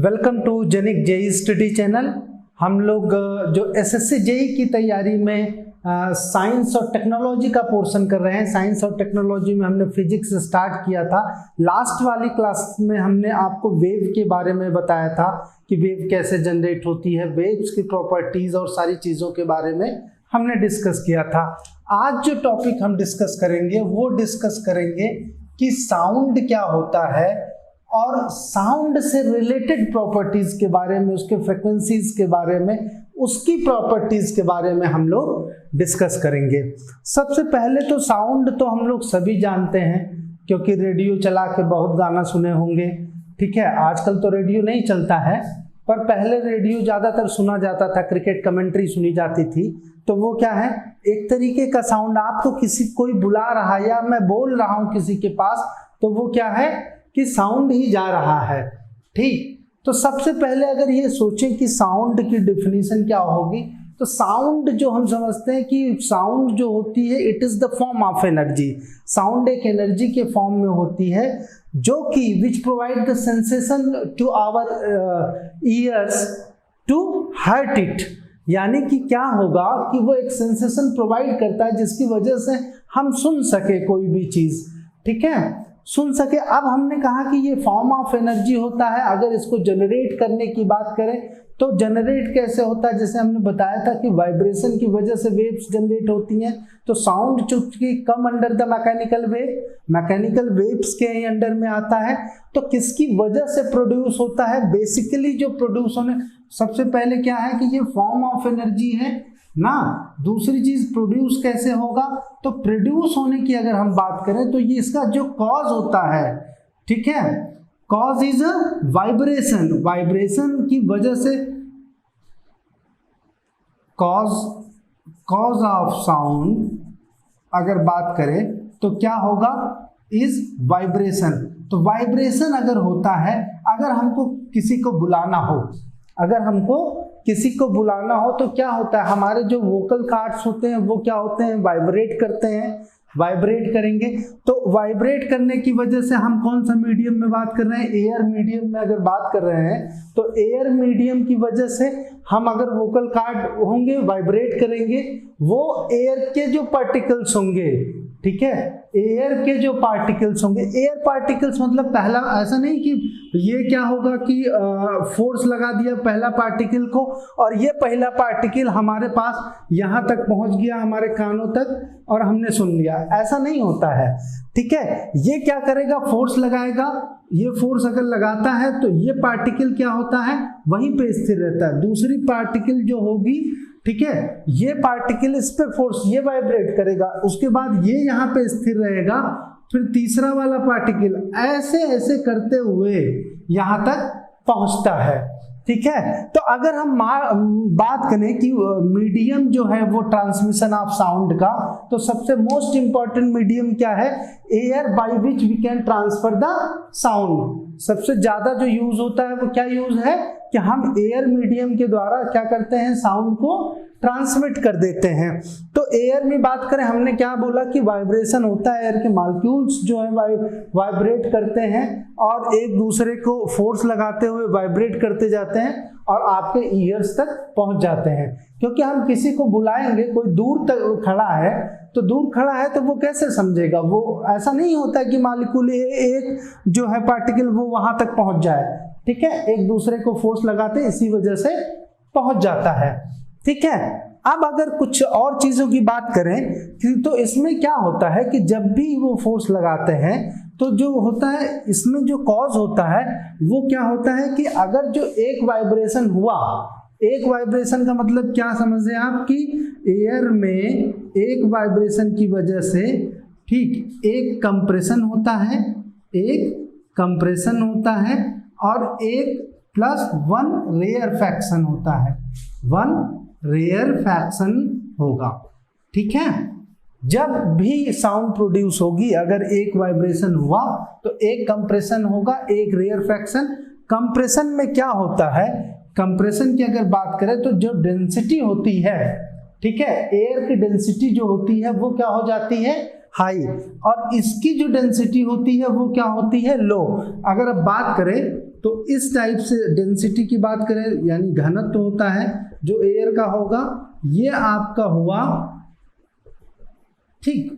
Welcome to जेनिक JEE study channel. हम लोग जो एसएससी जेई की तैयारी में साइंस और टेक्नोलॉजी का पोर्शन कर रहे हैं। साइंस और टेक्नोलॉजी में हमने फिजिक्स स्टार्ट किया था। लास्ट वाली क्लास में हमने आपको वेव के बारे में बताया था कि वेव कैसे जनरेट होती है, वेव्स की प्रॉपर्टीज और सारी चीज़ों के बारे में हमने डिस्कस किया था। आज जो टॉपिक हम डिस्कस करेंगे वो डिस्कस करेंगे कि साउंड क्या होता है और साउंड से रिलेटेड प्रॉपर्टीज के बारे में, उसके फ्रिक्वेंसीज के बारे में, उसकी प्रॉपर्टीज के बारे में हम लोग डिस्कस करेंगे। सबसे पहले तो साउंड तो हम लोग सभी जानते हैं क्योंकि रेडियो चला के बहुत गाना सुने होंगे। ठीक है, आजकल तो रेडियो नहीं चलता है, पर पहले रेडियो ज़्यादातर सुना जाता था, क्रिकेट कमेंट्री सुनी जाती थी। तो वो क्या है, एक तरीके का साउंड। आपको कोई बुला रहा है या मैं बोल रहा हूँ किसी के पास, तो वो क्या है कि साउंड ही जा रहा है। ठीक, तो सबसे पहले अगर ये सोचें कि साउंड की डेफिनेशन क्या होगी, तो साउंड जो हम समझते हैं कि साउंड जो होती है it is the form of energy. Sound एक एनर्जी के फॉर्म में होती है जो कि which provide the sensation to our ears to hurt it. यानी कि क्या होगा कि वो एक सेंसेशन प्रोवाइड करता है जिसकी वजह से हम सुन सके कोई भी चीज। ठीक है, सुन सके। अब हमने कहा कि ये फॉर्म ऑफ एनर्जी होता है। अगर इसको जनरेट करने की बात करें तो जनरेट कैसे होता है, जैसे हमने बताया था कि वाइब्रेशन की वजह से वेव्स जनरेट होती हैं। तो साउंड चूंकि come under the mechanical waves के ही अंडर में आता है। तो किसकी वजह से प्रोड्यूस होता है, बेसिकली जो प्रोड्यूस होने, सबसे पहले क्या है कि ये फॉर्म ऑफ एनर्जी है ना। दूसरी चीज प्रोड्यूस कैसे होगा, तो प्रोड्यूस होने की अगर हम बात करें तो ये इसका जो कॉज होता है, ठीक है, cause is a vibration. Vibration की वजह से कॉज ऑफ साउंड अगर बात करें तो क्या होगा, इज वाइब्रेशन। तो वाइब्रेशन अगर होता है, अगर हमको किसी को बुलाना हो तो क्या होता है, हमारे जो वोकल कॉर्ड्स होते हैं वो क्या होते हैं, वाइब्रेट करते हैं, वाइब्रेट करेंगे। तो वाइब्रेट करने की वजह से हम कौन सा मीडियम में बात कर रहे हैं, एयर मीडियम में अगर बात कर रहे हैं तो एयर मीडियम की वजह से हम अगर वोकल कॉर्ड होंगे वाइब्रेट करेंगे, वो एयर के जो पार्टिकल्स होंगे, ठीक है, एयर के जो पार्टिकल्स होंगे। एयर पार्टिकल्स मतलब पहला, ऐसा नहीं कि ये क्या होगा कि फोर्स लगा दिया पहला पार्टिकल को और ये पहला पार्टिकल हमारे पास यहाँ तक पहुँच गया, हमारे कानों तक, और हमने सुन लिया, ऐसा नहीं होता है। ठीक है, ये क्या करेगा, फोर्स लगाएगा। ये फोर्स अगर लगाता है तो ये पार्टिकल क्या होता है, वहीं पे स्थिर रहता है। दूसरी पार्टिकल जो होगी, ठीक है, ये पार्टिकल इस पे फोर्स, ये वाइब्रेट करेगा, उसके बाद ये यहाँ पे स्थिर रहेगा, फिर तीसरा वाला पार्टिकल ऐसे ऐसे करते हुए यहाँ तक पहुँचता है। ठीक है, तो अगर हम बात करें कि मीडियम जो है वो ट्रांसमिशन ऑफ साउंड का, तो सबसे मोस्ट इंपॉर्टेंट मीडियम क्या है, air by which we can transfer the sound. सबसे ज्यादा जो यूज होता है वो क्या यूज है कि हम एयर मीडियम के द्वारा क्या करते हैं, साउंड को ट्रांसमिट कर देते हैं। तो एयर में बात करें, हमने क्या बोला कि वाइब्रेशन होता है, एयर के मॉलिक्यूल्स जो है वाइब्रेट करते हैं और एक दूसरे को फोर्स लगाते हुए वाइब्रेट करते जाते हैं और आपके ईयर्स तक पहुंच जाते हैं। क्योंकि हम किसी को बुलाएंगे, कोई दूर तक खड़ा है तो वो कैसे समझेगा, वो ऐसा नहीं होता कि मॉलिक्यूल एक जो है पार्टिकल वो वहां तक पहुंच जाए। ठीक है, एक दूसरे को फोर्स लगाते इसी वजह से पहुंच जाता है। ठीक है, अब अगर कुछ और चीजों की बात करें तो इसमें क्या होता है कि जब भी वो फोर्स लगाते हैं तो जो होता है इसमें जो कॉज होता है वो क्या होता है कि अगर जो एक वाइब्रेशन हुआ, एक वाइब्रेशन का मतलब क्या समझे आप कि एयर में एक वाइब्रेशन की वजह से, ठीक, एक कंप्रेशन होता है और एक प्लस वन रेयरफैक्शन होता है, वन रेयरफैक्शन होगा। ठीक है, जब भी साउंड प्रोड्यूस होगी अगर एक वाइब्रेशन हुआ तो एक कंप्रेशन होगा, एक रेयरफैक्शन। कंप्रेशन में क्या होता है, कंप्रेशन की अगर बात करें तो जो डेंसिटी होती है, ठीक है, एयर की डेंसिटी जो होती है वो क्या हो जाती है, हाई, और इसकी जो डेंसिटी होती है वो क्या होती है, लो। अगर अब बात करें तो इस टाइप से डेंसिटी की बात करें यानी घनत्व होता है जो एयर का होगा, ये आपका हुआ, ठीक।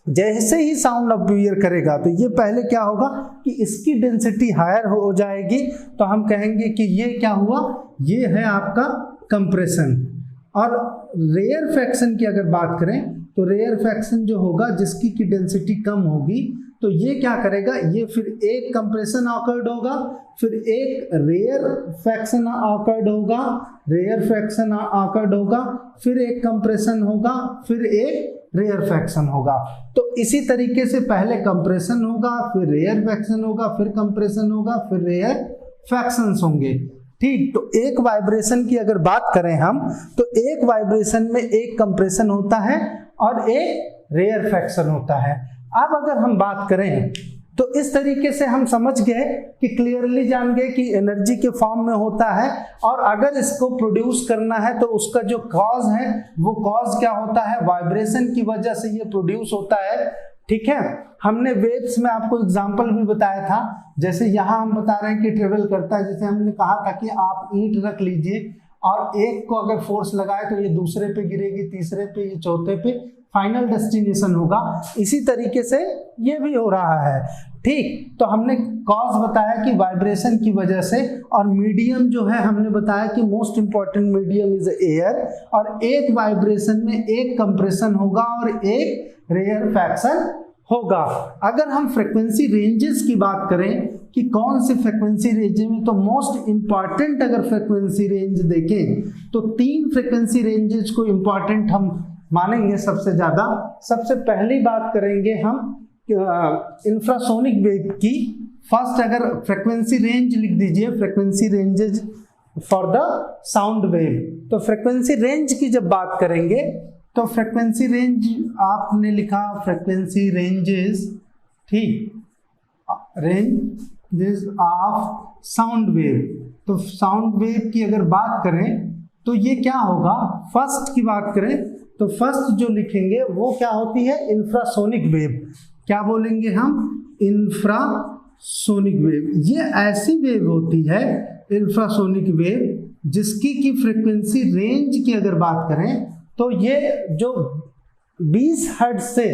जैसे ही साउंड अपीयर करेगा तो ये पहले क्या होगा कि इसकी डेंसिटी हायर हो जाएगी, तो हम कहेंगे कि ये क्या हुआ, ये है आपका कंप्रेशन। और रेयर फ्रैक्शन की अगर बात करें तो रेयर फ्रैक्शन जो होगा जिसकी की डेंसिटी कम होगी, तो ये क्या करेगा, ये फिर एक कंप्रेशन ऑकर्ड होगा, फिर एक रेयर फ्रैक्शन ऑकर्ड होगा, रेयर फ्रैक्शन ऑकर्ड होगा, फिर एक कंप्रेशन होगा, फिर एक रेयर फ्रैक्शन होगा। तो इसी तरीके से पहले कंप्रेशन होगा, फिर रेयर फ्रैक्शन होगा, फिर कंप्रेशन होगा, फिर रेयर फ्रैक्शंस होंगे, ठीक। तो एक वाइब्रेशन की अगर बात करें हम, तो एक वाइब्रेशन में एक कंप्रेशन होता है और एक रेयर फ्रैक्शन होता है। अब अगर हम बात करें तो इस तरीके से हम समझ गए कि क्लियरली जान गए कि एनर्जी के फॉर्म में होता है, और अगर इसको प्रोड्यूस करना है तो उसका जो कॉज है वो कॉज क्या होता है, वाइब्रेशन की वजह से ये प्रोड्यूस होता है, ठीक है। हमने वेव्स में आपको एग्जांपल भी बताया था, जैसे यहाँ हम बता रहे हैं कि ट्रेवल करता है, जैसे हमने कहा था कि आप ईंट रख लीजिए और एक को अगर फोर्स लगाए तो ये दूसरे पे गिरेगी, तीसरे पे, ये चौथे पे, फाइनल डेस्टिनेशन होगा। इसी तरीके से ये भी हो रहा है, ठीक। तो हमने कॉज बताया कि वाइब्रेशन की वजह से, और मीडियम जो है हमने बताया कि most important medium is air, और एक वाइब्रेशन में एक कंप्रेशन होगा और एक रेयर फ्रैक्शन होगा। अगर हम फ्रीक्वेंसी रेंजेस की बात करें कि कौन से फ्रीक्वेंसी रेंज में, तो मोस्ट इंपॉर्टेंट अगर फ्रीक्वेंसी रेंज देखें तो 3 फ्रीक्वेंसी रेंजेस को इंपॉर्टेंट हम मानेंगे सबसे ज्यादा। सबसे पहली बात करेंगे हम इंफ्रासोनिक वेव की। फर्स्ट अगर फ्रीक्वेंसी रेंज लिख दीजिए, frequency ranges for the sound wave. तो फ्रीक्वेंसी रेंज की जब बात करेंगे तो फ्रीक्वेंसी रेंज आपने लिखा फ्रीक्वेंसी रेंजेस, ठीक, रेंजेस ऑफ साउंड वेव। तो साउंड वेव की अगर बात करें तो ये क्या होगा, फर्स्ट की बात करें तो फर्स्ट जो लिखेंगे वो क्या होती है, इंफ्रासोनिक वेव। क्या बोलेंगे हम, इंफ्रासोनिक वेव। ये ऐसी वेव होती है इंफ्रासोनिक वेव जिसकी की फ्रीक्वेंसी रेंज की अगर बात करें तो ये जो 20 हर्ट्ज से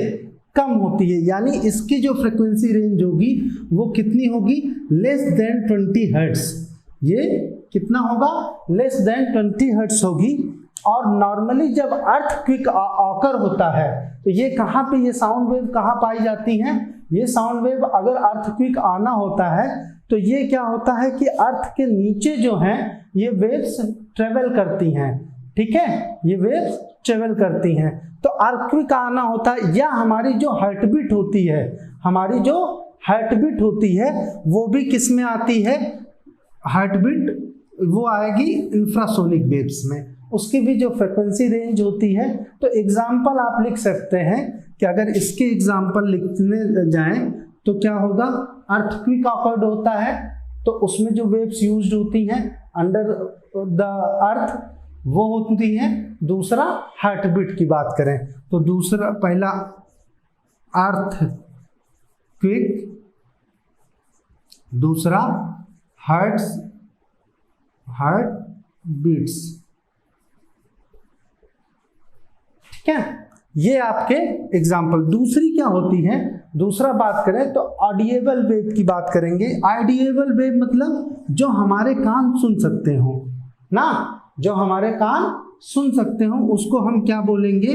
कम होती है, यानी इसकी जो फ्रीक्वेंसी रेंज होगी वो कितनी होगी, लेस देन 20 हर्ट्ज। ये कितना होगा, लेस देन 20 हर्ट्ज होगी। और नॉर्मली जब अर्थक्वेक ऑकर होता है तो ये कहाँ पे, ये साउंड वेव कहाँ पाई जाती हैं, ये साउंड वेव अगर अर्थक्वेक आना होता है तो ये क्या होता है कि अर्थ के नीचे जो हैं ये वेव्स ट्रेवल करती हैं, ठीक है, ये वेव्स ट्रेवल करती हैं। तो अर्थक्वेक आना होता है, या हमारी जो हार्ट बीट होती है, हमारी जो हार्ट बीट होती है वो भी किस में आती है, हार्ट बीट वो आएगी इंफ्रासोनिक वेव्स में, उसकी भी जो फ्रीक्वेंसी रेंज होती है। तो एग्जाम्पल आप लिख सकते हैं कि अगर इसके एग्जाम्पल लिखने जाएं तो क्या होगा, अर्थक्वेक ऑकर्ड होता है तो उसमें जो वेव्स यूज्ड होती हैं अंडर द अर्थ वो होती हैं। दूसरा हार्ट बीट की बात करें तो दूसरा, पहला अर्थक्वेक, दूसरा हार्ट बीट्स, ठीक है, ये आपके एग्जाम्पल। दूसरी क्या होती है, दूसरा बात करें तो ऑडिएबल वेव की बात करेंगे। ऑडिएबल वेव मतलब जो हमारे कान सुन सकते हो ना, जो हमारे कान सुन सकते हो उसको हम क्या बोलेंगे,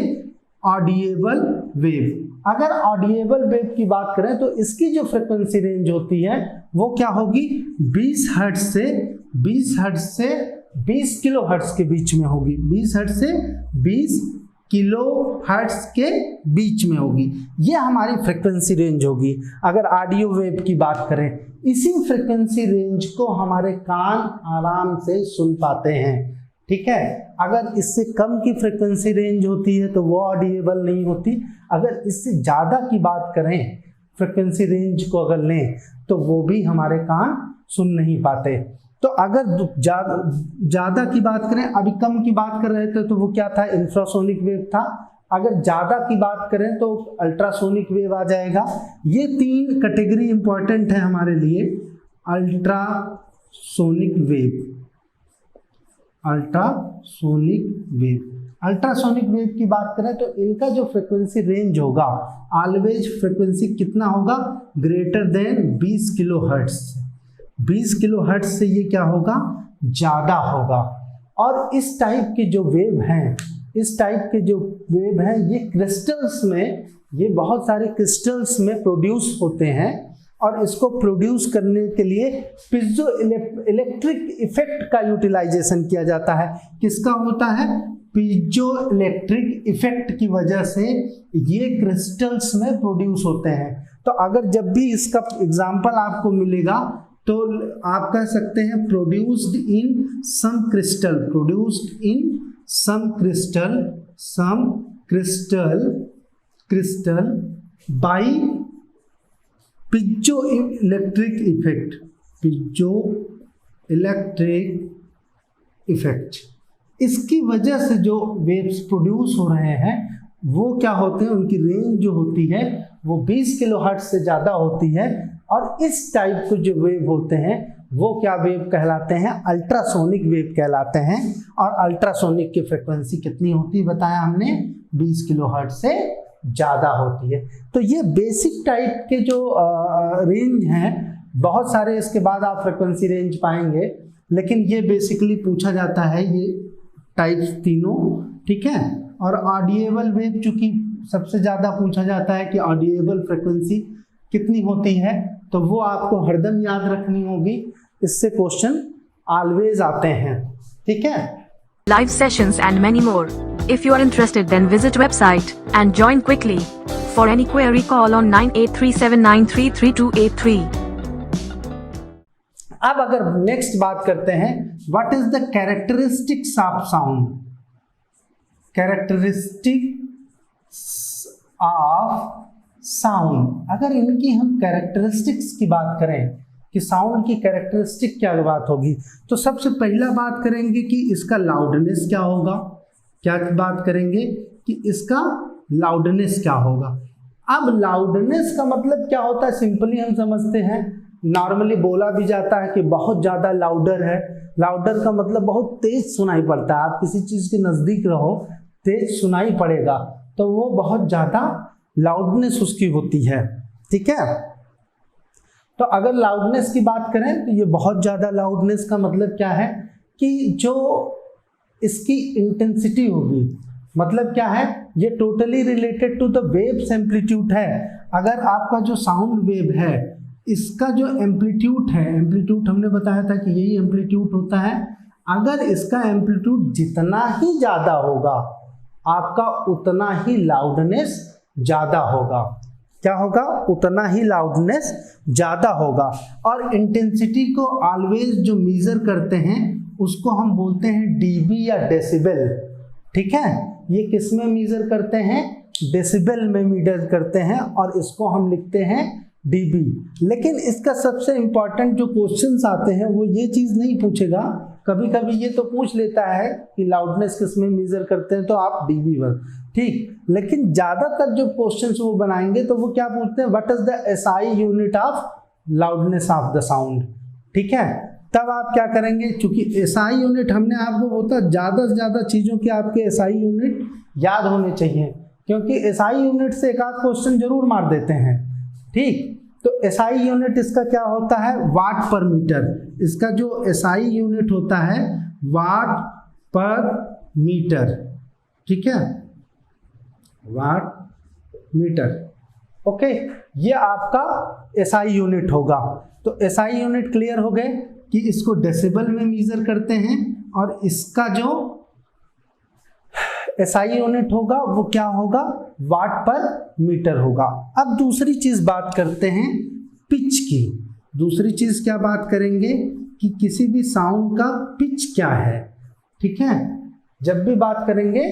ऑडिएबल वेव। अगर ऑडिएबल वेव की बात करें तो इसकी जो फ्रीक्वेंसी रेंज होती है वो क्या होगी, 20 हर्ट्ज से 20 किलो हर्ट्ज के बीच में होगी, 20 हर्ट्ज से 20 किलो हर्ट्ज के बीच में होगी। ये हमारी फ्रीक्वेंसी रेंज होगी अगर ऑडियो वेव की बात करें। इसी फ्रीक्वेंसी रेंज को हमारे कान आराम से सुन पाते हैं, ठीक है। अगर इससे कम की फ्रीक्वेंसी रेंज होती है तो वो ऑडिएबल नहीं होती। अगर इससे ज़्यादा की बात करें, फ्रीक्वेंसी रेंज को अगर लें तो वो भी हमारे कान सुन नहीं पाते। तो अगर ज़्यादा की बात करें, अभी कम की बात कर रहे थे तो वो क्या था, इंफ्रासोनिक वेव था। अगर ज़्यादा की बात करें तो अल्ट्रासोनिक वेव आ जाएगा। ये 3 कैटेगरी इंपॉर्टेंट है हमारे लिए। Ultrasonic wave, ultrasonic wave. Ultrasonic wave की बात करें तो इनका जो फ्रीक्वेंसी रेंज होगा, ऑलवेज फ्रीक्वेंसी कितना होगा, greater than 20 kilo hertz. 20 kilo hertz से ये क्या होगा, ज़्यादा होगा। और इस टाइप के जो वेव हैं, इस टाइप के जो वेव हैं, ये क्रिस्टल्स में, ये बहुत सारे क्रिस्टल्स में प्रोड्यूस होते हैं। और इसको प्रोड्यूस करने के लिए पीजो इलेक्ट्रिक इफेक्ट का यूटिलाइजेशन किया जाता है। किसका होता है, पीजो इलेक्ट्रिक इफेक्ट की वजह से ये क्रिस्टल्स में प्रोड्यूस होते हैं। तो अगर जब भी इसका एग्जांपल आपको मिलेगा तो आप कह सकते हैं produced in some crystal, produced in some crystal, some crystal by piezo electric effect, piezo electric effect. इसकी वजह से जो वेव्स प्रोड्यूस हो रहे हैं वो क्या होते हैं, उनकी रेंज जो होती है वो 20 किलो हर्ट्ज से ज़्यादा होती है। और इस टाइप के जो वेव होते हैं वो क्या वेव कहलाते हैं, अल्ट्रासोनिक वेव कहलाते हैं। और अल्ट्रासोनिक की फ्रिक्वेंसी कितनी होती है बताया हमने, 20 किलो हर्ट्ज से ज़्यादा होती है। तो ये बेसिक टाइप के जो रेंज हैं, बहुत सारे इसके बाद आप फ्रिक्वेंसी रेंज पाएंगे, लेकिन ये बेसिकली पूछा जाता है ये टाइप्स तीनों, ठीक है। और ऑडिएबल वेव चूंकि सबसे ज़्यादा पूछा जाता है कि ऑडिएबल फ्रिक्वेंसी कितनी होती है, तो वो आपको हरदम याद रखनी होगी, इससे क्वेश्चन ऑलवेज आते हैं, ठीक है। Live sessions and many more. If you are interested, then visit website and join quickly. For any query, call on 9837933283. अब अगर नेक्स्ट बात करते हैं, what is the characteristics of sound, characteristics of sound. अगर इनकी हम कैरेक्टरिस्टिक्स की बात करें कि साउंड की कैरेक्टरिस्टिक क्या बात होगी, तो सबसे पहला बात करेंगे कि इसका लाउडनेस क्या होगा। क्या बात करेंगे कि इसका लाउडनेस क्या होगा। अब लाउडनेस का मतलब क्या होता है, सिंपली हम समझते हैं, नॉर्मली बोला भी जाता है कि बहुत ज़्यादा लाउडर है। लाउडर का मतलब बहुत तेज सुनाई पड़ता है। आप किसी चीज़ के नज़दीक रहो, तेज सुनाई पड़ेगा, तो वो बहुत ज़्यादा लाउडनेस उसकी होती है, ठीक है। तो अगर लाउडनेस की बात करें तो ये बहुत ज़्यादा लाउडनेस का मतलब क्या है कि जो इसकी इंटेंसिटी होगी, मतलब क्या है, ये totally related to the waves amplitude है। अगर आपका जो साउंड वेव है, इसका जो एम्पलीट्यूड है, एम्पलीट्यूड हमने बताया था कि यही एम्पलीट्यूड होता है। अगर इसका एम्पलीट्यूड जितना ही ज़्यादा होगा, आपका उतना ही लाउडनेस ज़्यादा होगा। क्या होगा, उतना ही लाउडनेस ज़्यादा होगा। और इंटेंसिटी को ऑलवेज जो मेजर करते हैं उसको हम बोलते हैं डीबी या डेसिबल, ठीक है। ये किस में मेजर करते हैं, डेसिबल में मेजर करते हैं, और इसको हम लिखते हैं डीबी। लेकिन इसका सबसे इम्पॉर्टेंट जो क्वेश्चंस आते हैं वो ये चीज़ नहीं पूछेगा। कभी कभी ये तो पूछ लेता है कि लाउडनेस किस में मेजर करते हैं, तो आप डीबी बस, ठीक। लेकिन ज़्यादातर जो क्वेश्चंस वो बनाएंगे तो वो क्या पूछते हैं, what is the SI unit of loudness of the sound, ठीक है। तब आप क्या करेंगे, चूंकि एसआई यूनिट हमने आपको बोलता, ज़्यादा से ज़्यादा चीज़ों के आपके एसआई यूनिट याद होने चाहिए, क्योंकि एसआई यूनिट से एक आध क्वेश्चन जरूर मार देते हैं, ठीक। तो एसआई यूनिट इसका क्या होता है, वाट पर मीटर। इसका जो एसआई यूनिट होता है वाट पर मीटर, ठीक है, वाट मीटर, ओके। ये आपका एसआई यूनिट होगा। तो एसआई यूनिट क्लियर हो गए कि इसको डेसिबल में मेजर करते हैं, और इसका जो एसआई यूनिट होगा वो क्या होगा, वाट पर मीटर होगा। अब दूसरी चीज बात करते हैं पिच की। दूसरी चीज क्या बात करेंगे कि किसी भी साउंड का पिच क्या है, ठीक है। जब भी बात करेंगे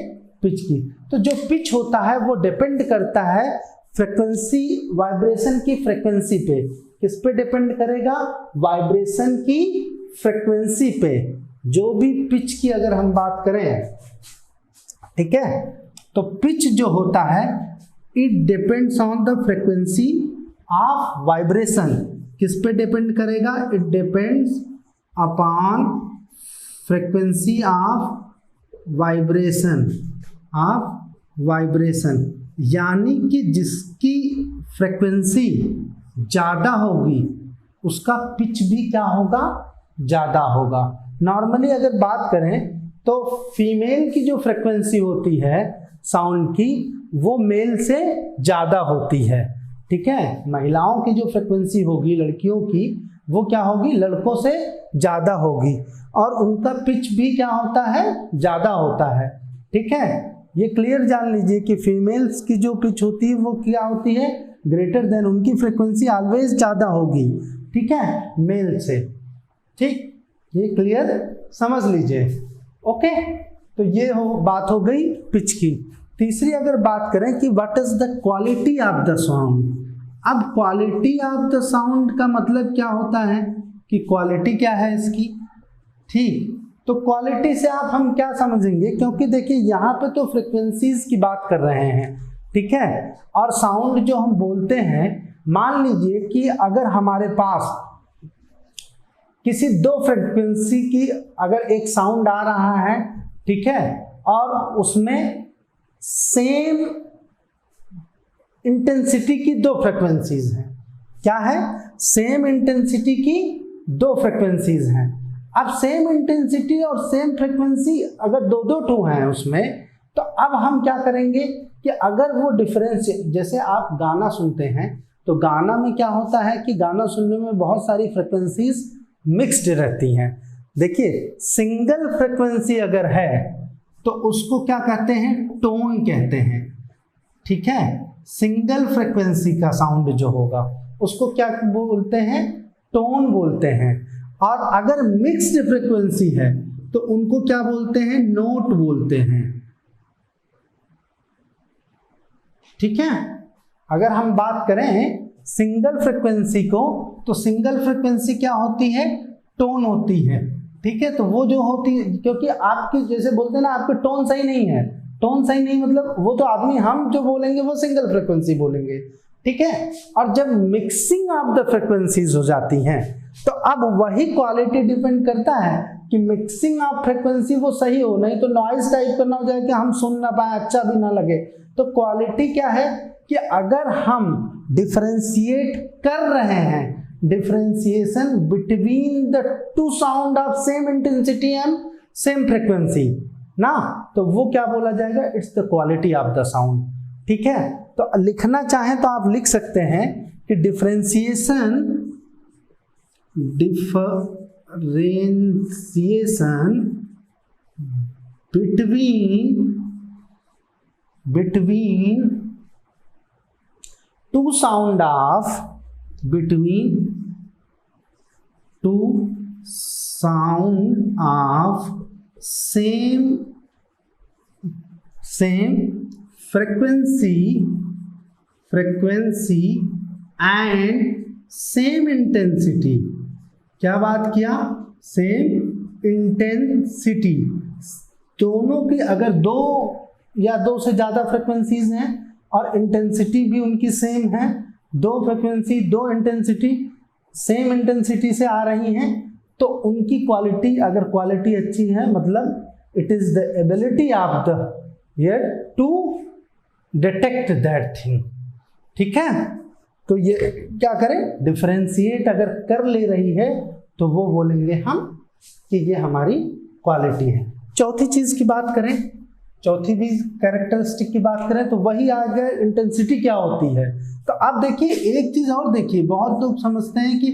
पिच की, तो जो पिच होता है वो डिपेंड करता है फ्रीक्वेंसी, वाइब्रेशन की फ्रीक्वेंसी पे। किस पे डिपेंड करेगा, वाइब्रेशन की फ्रीक्वेंसी पे। जो भी पिच की अगर हम बात करें, ठीक है, तो पिच जो होता है it depends on the frequency of vibration. किस पे डिपेंड करेगा? It depends upon frequency of vibration, यानी कि जिसकी फ्रीक्वेंसी ज़्यादा होगी उसका पिच भी क्या होगा? ज़्यादा होगा। नॉर्मली अगर बात करें तो फीमेल की जो फ्रीक्वेंसी होती है साउंड की वो मेल से ज़्यादा होती है, ठीक है। महिलाओं की जो फ्रीक्वेंसी होगी लड़कियों की वो क्या होगी? लड़कों से ज़्यादा होगी, और उनका पिच भी क्या होता है? ज़्यादा होता है, ठीक है। ये क्लियर जान लीजिए कि फीमेल्स की जो पिच होती है वो क्या होती है? ग्रेटर देन, उनकी फ्रीक्वेंसी ऑलवेज ज़्यादा होगी, ठीक है, मेल से। ठीक, ये क्लियर समझ लीजिए। ओके, तो ये बात हो गई पिच की। तीसरी अगर बात करें कि what is the quality of the sound. अब क्वालिटी ऑफ द साउंड का मतलब क्या होता है कि क्वालिटी क्या है इसकी, ठीक। तो क्वालिटी से आप हम क्या समझेंगे, क्योंकि देखिए यहाँ पे तो फ्रिक्वेंसीज की बात कर रहे हैं, ठीक है, और साउंड जो हम बोलते हैं, मान लीजिए कि अगर हमारे पास किसी दो फ्रिक्वेंसी की अगर एक साउंड आ रहा है, ठीक है, और उसमें सेम इंटेंसिटी की दो फ्रिक्वेंसीज हैं। क्या है? सेम इंटेंसिटी की दो फ्रिक्वेंसीज हैं। अब सेम इंटेंसिटी और सेम फ्रिक्वेंसी अगर दो टू हैं उसमें, तो अब हम क्या करेंगे कि अगर वो डिफरेंस, जैसे आप गाना सुनते हैं तो गाना में क्या होता है कि गाना सुनने में बहुत सारी फ्रिक्वेंसीज मिक्स्ड रहती हैं। देखिए सिंगल फ्रिक्वेंसी अगर है तो उसको क्या कहते हैं? टोन कहते हैं, ठीक है। सिंगल फ्रिक्वेंसी का साउंड जो होगा उसको क्या बोलते हैं? टोन बोलते हैं। और अगर मिक्स्ड फ्रिक्वेंसी है तो उनको क्या बोलते हैं? नोट बोलते हैं, ठीक है। अगर हम बात करें सिंगल फ्रिक्वेंसी को, तो सिंगल फ्रिक्वेंसी क्या होती है? टोन होती है, ठीक है। तो वो जो होती है, क्योंकि आपकी जैसे बोलते हैं ना, आपके टोन सही नहीं है, टोन सही नहीं मतलब वो तो आदमी, हम जो बोलेंगे वो सिंगल फ्रिक्वेंसी बोलेंगे, ठीक है। और जब मिक्सिंग ऑफ द फ्रिक्वेंसीज हो जाती हैं तो अब वही क्वालिटी डिपेंड करता है कि मिक्सिंग ऑफ फ्रिक्वेंसी वो सही हो, नहीं तो नॉइज टाइप का ना हो जाए कि हम सुन ना पाए, अच्छा भी ना लगे। तो क्वालिटी क्या है कि अगर हम डिफरेंशिएट कर रहे हैं, differentiation between the two sound of same intensity and same frequency ना, तो वो क्या बोला जाएगा? It's the quality of the sound, ठीक है। तो लिखना चाहें तो आप लिख सकते हैं कि differentiation between two sound of same frequency and same intensity। क्या बात किया? Same intensity. दोनों की अगर दो या दो से ज़्यादा फ्रिक्वेंसीज हैं और इंटेंसिटी भी उनकी सेम है, दो फ्रिक्वेंसी दो इंटेंसिटी सेम इंटेंसिटी से आ रही हैं, तो उनकी क्वालिटी, अगर क्वालिटी अच्छी है मतलब it is the ability of the ear to detect that thing, ठीक है। तो ये क्या करें? डिफरेंशिएट अगर कर ले रही है तो वो बोलेंगे हम कि ये हमारी क्वालिटी है। चौथी चीज़ की बात करें, चौथी भी कैरेक्टरिस्टिक की बात करें तो वही आ गया इंटेंसिटी क्या होती है। तो अब देखिए एक चीज़ और देखिए, बहुत लोग समझते हैं कि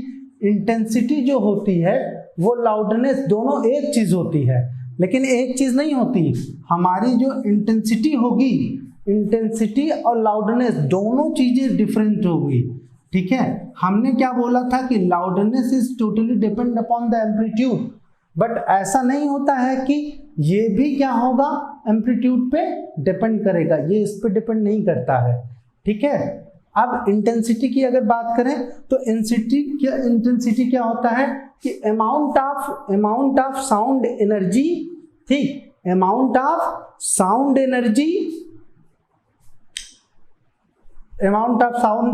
इंटेंसिटी जो होती है वो लाउडनेस, दोनों एक चीज़ होती है, लेकिन एक चीज़ नहीं होती। हमारी जो इंटेंसिटी होगी, इंटेंसिटी और लाउडनेस दोनों चीजें डिफरेंट होगी, ठीक है। हमने क्या बोला था कि loudness is totally depend upon the amplitude, but ऐसा नहीं होता है कि ये भी क्या होगा? एम्पलीट्यूड पे डिपेंड करेगा, ये इस पे डिपेंड नहीं करता है, ठीक है। अब इंटेंसिटी की अगर बात करें तो इंटेंसिटी क्या होता है कि अमाउंट ऑफ साउंड एनर्जी, ठीक, amount of sound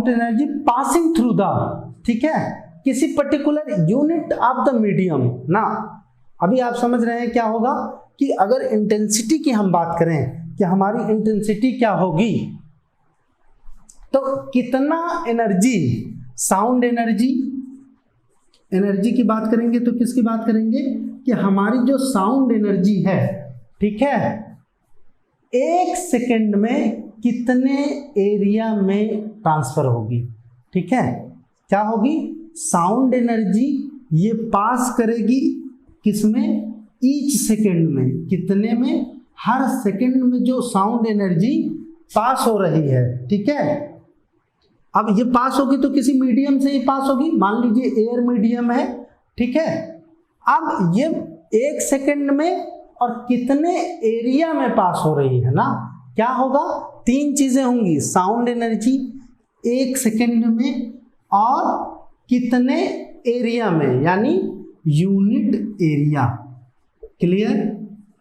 energy passing through the, ठीक है, किसी particular unit of the medium ना। अभी आप समझ रहे हैं क्या होगा कि अगर इंटेंसिटी की हम बात करें कि हमारी इंटेंसिटी क्या होगी, तो कितना एनर्जी, साउंड एनर्जी, एनर्जी की बात करेंगे तो किसकी बात करेंगे कि हमारी जो साउंड एनर्जी है, ठीक है, 1 सेकेंड में कितने एरिया में ट्रांसफर होगी। ठीक है, क्या होगी, साउंड एनर्जी ये पास करेगी किसमें, ईच सेकेंड में, कितने में, हर सेकेंड में जो साउंड एनर्जी पास हो रही है। ठीक है, अब ये पास होगी तो किसी मीडियम से ही पास होगी, मान लीजिए एयर मीडियम है। ठीक है, अब ये 1 सेकेंड में और कितने एरिया में पास हो रही है ना, क्या होगा, 3 चीजें होंगी, साउंड एनर्जी 1 सेकेंड में और कितने एरिया में, यानी यूनिट एरिया। क्लियर,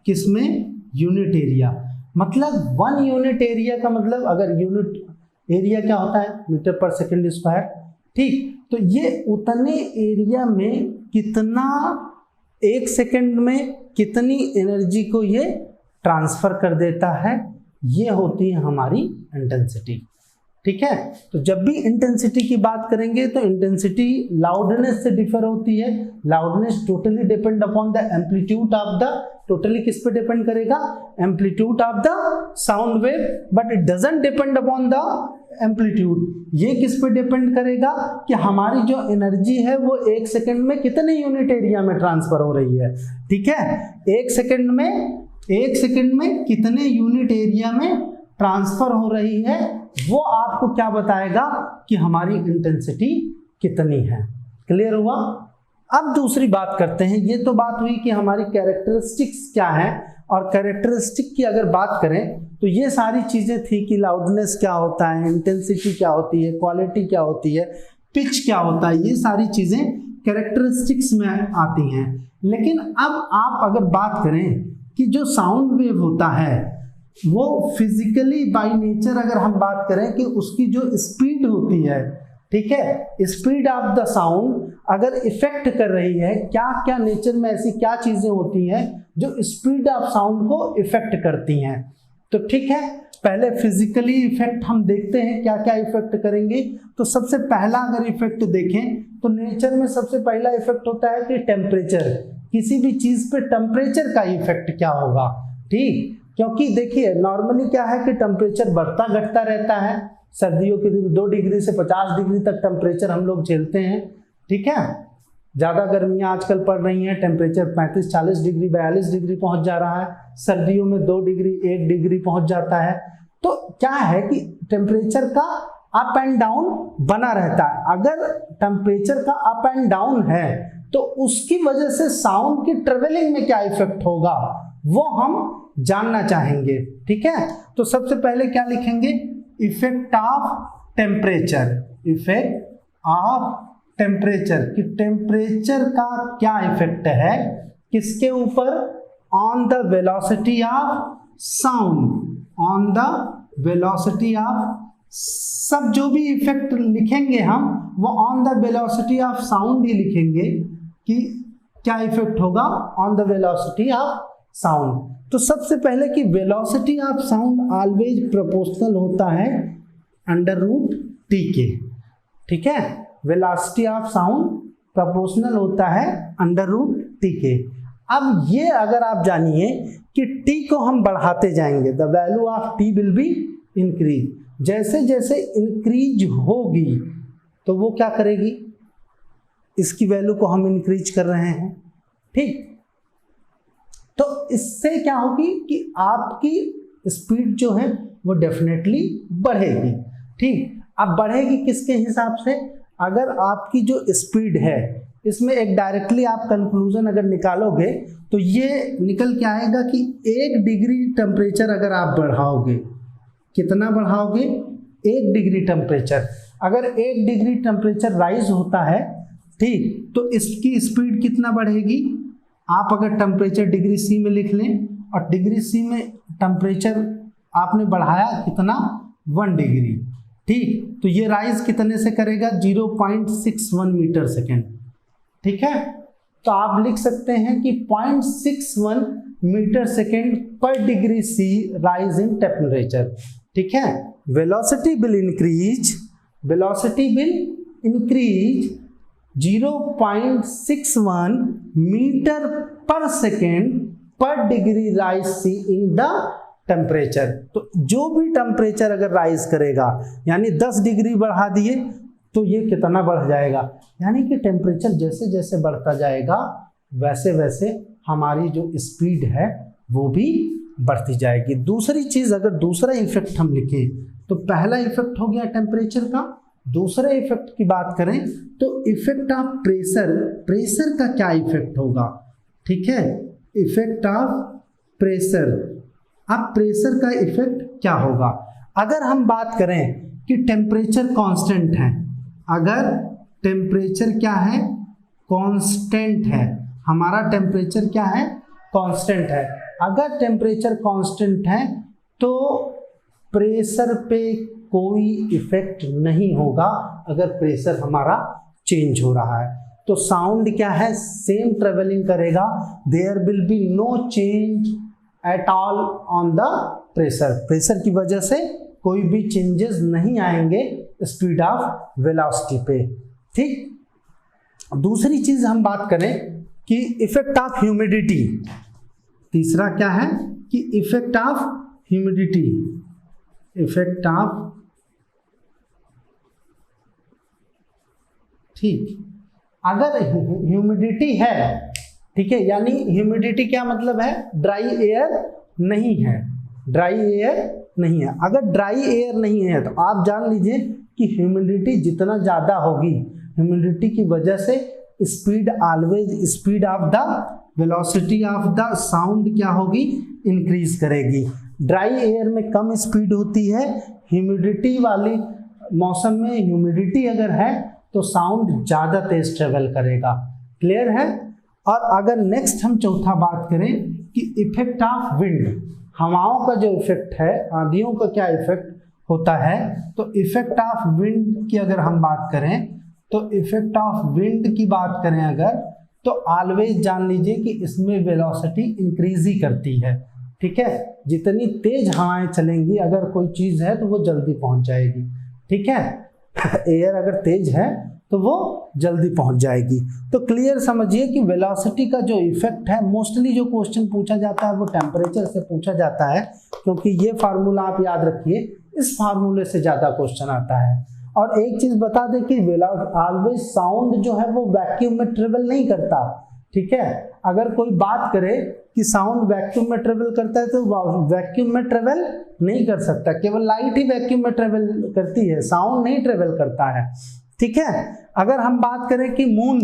किसमें, यूनिट एरिया। मतलब 1 यूनिट एरिया का मतलब, अगर यूनिट एरिया क्या होता है, मीटर पर सेकेंड स्क्वायर। ठीक, तो ये उतने एरिया में कितना, 1 सेकेंड में कितनी एनर्जी को ये ट्रांसफर कर देता है, ये होती है हमारी इंटेंसिटी। ठीक है, तो जब भी इंटेंसिटी की बात करेंगे तो इंटेंसिटी लाउडनेस से डिफर होती है। Loudness totally depend upon the amplitude of the, totally किस पे डिपेंड करेगा, amplitude of the sound wave, but it doesn't depend upon the amplitude. ये किस पे डिपेंड करेगा कि हमारी जो एनर्जी है वो 1 सेकेंड में कितने यूनिट एरिया में ट्रांसफर हो रही है। ठीक है, 1 सेकेंड में कितने यूनिट एरिया में ट्रांसफर हो रही है, वो आपको क्या बताएगा कि हमारी इंटेंसिटी कितनी है। क्लियर हुआ। अब दूसरी बात करते हैं, ये तो बात हुई कि हमारी कैरेक्टरिस्टिक्स क्या है, और कैरेक्टरिस्टिक की अगर बात करें तो ये सारी चीजें थी कि लाउडनेस क्या होता है, इंटेंसिटी क्या होती है, क्वालिटी क्या होती है, पिच क्या होता है, ये सारी चीजें कैरेक्टरिस्टिक्स में आती हैं। लेकिन अब आप अगर बात करें कि जो साउंड वेव होता है वो फिजिकली बाय नेचर अगर हम बात करें कि उसकी जो स्पीड होती है, ठीक है, स्पीड ऑफ द साउंड अगर इफेक्ट कर रही है, क्या क्या नेचर में ऐसी क्या चीजें होती हैं जो स्पीड ऑफ साउंड को इफेक्ट करती हैं। तो ठीक है, पहले फिजिकली इफेक्ट हम देखते हैं क्या क्या इफेक्ट करेंगे। तो सबसे पहला अगर इफेक्ट देखें तो नेचर में सबसे पहला इफेक्ट होता है कि टेम्परेचर, किसी भी चीज पे टेम्परेचर का इफेक्ट क्या होगा। ठीक, क्योंकि देखिए नॉर्मली क्या है कि टेम्परेचर बढ़ता घटता रहता है। सर्दियों के दिन 2 डिग्री से 50 डिग्री तक टेम्परेचर हम लोग झेलते हैं। ठीक है, ज़्यादा गर्मियाँ आजकल पड़ रही हैं, टेम्परेचर 35-40 डिग्री 42 डिग्री पहुंच जा रहा है। सर्दियों में 2 डिग्री 1 डिग्री पहुंच जाता है। तो क्या है कि टेम्परेचर का अप एंड डाउन बना रहता है। अगर टेम्परेचर का अप एंड डाउन है तो उसकी वजह से साउंड की ट्रेवलिंग में क्या इफेक्ट होगा वो हम जानना चाहेंगे। ठीक है, तो सबसे पहले क्या लिखेंगे, effect of temperature, effect of temperature, कि टेम्परेचर का क्या इफेक्ट है किसके ऊपर, on the velocity of sound, on the velocity of, सब जो भी इफेक्ट लिखेंगे हम वो on the velocity of sound ही लिखेंगे कि क्या इफेक्ट होगा on the velocity of sound. तो सबसे पहले कि velocity of sound always proportional होता है √T के। ठीक है, वेलोसिटी ऑफ साउंड प्रोपोर्शनल होता है √T के। अब ये अगर आप जानिए कि T को हम बढ़ाते जाएंगे, the value of T will be increase, जैसे जैसे इंक्रीज होगी तो वो क्या करेगी, इसकी वैल्यू को हम इंक्रीज कर रहे हैं। ठीक, तो इससे क्या होगी कि आपकी स्पीड जो है वो डेफिनेटली बढ़ेगी। ठीक, अब बढ़ेगी किसके हिसाब से, अगर आपकी जो स्पीड है इसमें एक डायरेक्टली आप कंक्लूजन अगर निकालोगे तो ये निकल के आएगा कि 1 डिग्री टेम्परेचर अगर आप बढ़ाओगे, कितना बढ़ाओगे, 1 डिग्री टेम्परेचर, अगर 1 डिग्री टेम्परेचर राइज होता है, ठीक, तो इसकी स्पीड कितना बढ़ेगी। आप अगर टेम्परेचर डिग्री सी में लिख लें और डिग्री सी में टेम्परेचर आपने बढ़ाया कितना, 1 डिग्री, ठीक, तो ये राइज कितने से करेगा 0.61 मीटर सेकेंड। ठीक है, तो आप लिख सकते हैं कि 0.61 metre second per degree C rise in temperature. ठीक है, velocity will increase 0.61 metre per second per degree rise C in the temperature. तो जो भी टेम्परेचर अगर राइज करेगा, यानी 10 डिग्री बढ़ा दिए तो ये कितना बढ़ जाएगा, यानी कि टेम्परेचर जैसे जैसे बढ़ता जाएगा वैसे वैसे हमारी जो स्पीड है वो भी बढ़ती जाएगी। दूसरी चीज, अगर दूसरा इफेक्ट हम लिखें तो पहला इफेक्ट हो गया टेम्परेचर का। दूसरे इफेक्ट की बात करें तो इफेक्ट ऑफ प्रेशर, प्रेशर का क्या इफेक्ट होगा। ठीक है, इफेक्ट ऑफ प्रेशर, अब प्रेशर का इफेक्ट क्या होगा। अगर हम बात करें कि टेम्परेचर कांस्टेंट है, अगर टेम्परेचर क्या है कांस्टेंट है, हमारा टेम्परेचर क्या है कांस्टेंट है, अगर टेम्परेचर कांस्टेंट है तो प्रेशर पे कोई इफेक्ट नहीं होगा अगर प्रेशर हमारा चेंज हो रहा है। तो साउंड क्या है सेम ट्रेवलिंग करेगा, there will be no change at all on the pressure, pressure की वजह से कोई भी चेंजेस नहीं आएंगे स्पीड ऑफ वेलोसिटी पे। ठीक, दूसरी चीज हम बात करें कि इफेक्ट ऑफ ह्यूमिडिटी, तीसरा क्या है कि effect of humidity, effect of, ठीक, अगर ह्यूमिडिटी है, ठीक है, यानी ह्यूमिडिटी क्या मतलब है ड्राई एयर नहीं है, ड्राई एयर नहीं है। अगर ड्राई एयर नहीं है तो आप जान लीजिए कि ह्यूमिडिटी जितना ज़्यादा होगी, ह्यूमिडिटी की वजह से speed always, speed of the velocity of the sound क्या होगी इंक्रीज करेगी। ड्राई एयर में कम स्पीड होती है, ह्यूमिडिटी वाली मौसम में ह्यूमिडिटी अगर है तो साउंड ज़्यादा तेज ट्रेवल करेगा। क्लियर है। और अगर नेक्स्ट हम चौथा बात करें कि इफेक्ट ऑफ विंड, हवाओं का जो इफेक्ट है, आंधियों का क्या इफेक्ट होता है, तो इफेक्ट ऑफ विंड की अगर हम बात करें तो इफेक्ट ऑफ विंड की बात करें अगर, तो ऑलवेज जान लीजिए कि इसमें वेलोसिटी इंक्रीज ही करती है। ठीक है, जितनी तेज हवाएं चलेंगी अगर कोई चीज़ है तो वो जल्दी पहुंच जाएगी। ठीक है, एयर अगर तेज है तो वो जल्दी पहुंच जाएगी। तो क्लियर समझिए कि वेलोसिटी का जो इफेक्ट है, मोस्टली जो क्वेश्चन पूछा जाता है वो टेम्परेचर से पूछा जाता है, क्योंकि ये फार्मूला आप याद रखिए, इस फार्मूले से ज़्यादा क्वेश्चन आता है। और एक चीज़ बता दें कि ऑलवेज साउंड जो है वो वैक्यूम में ट्रेवल नहीं करता। ठीक है, अगर कोई बात करे कि साउंड वैक्यूम में ट्रेवल करता है तो वैक्यूम में ट्रेवल नहीं कर सकता, केवल लाइट ही वैक्यूम में ट्रेवल करती है, साउंड नहीं ट्रेवल करता है। ठीक है, अगर हम बात करें कि मून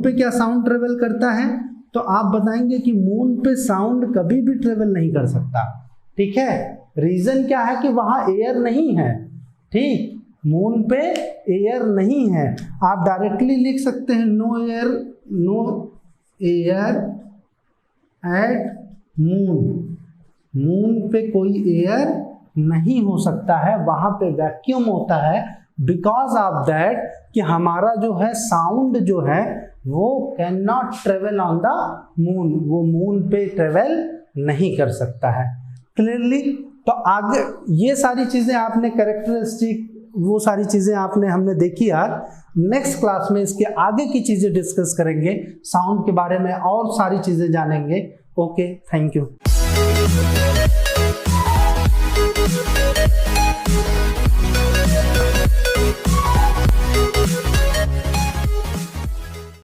पे क्या साउंड ट्रेवल करता है, तो आप बताएंगे कि मून पे साउंड कभी भी ट्रेवल नहीं कर सकता। ठीक है, रीजन क्या है कि वहां एयर नहीं है। ठीक, मून पे एयर नहीं है, आप डायरेक्टली लिख सकते हैं no air at moon, moon पे कोई एयर नहीं हो सकता है, वहां पे वैक्यूम होता है। बिकॉज ऑफ दैट कि हमारा जो है साउंड जो है वो can not travel on the moon, वो मून पे ट्रेवल नहीं कर सकता है। क्लियरली, तो आगे ये सारी चीज़ें आपने कैरेक्टरिस्टिक, वो सारी चीज़ें हमने देखी यार। नेक्स्ट क्लास में इसके आगे की चीज़ें डिस्कस करेंगे, साउंड के बारे में और सारी चीज़ें जानेंगे। Okay, thank you.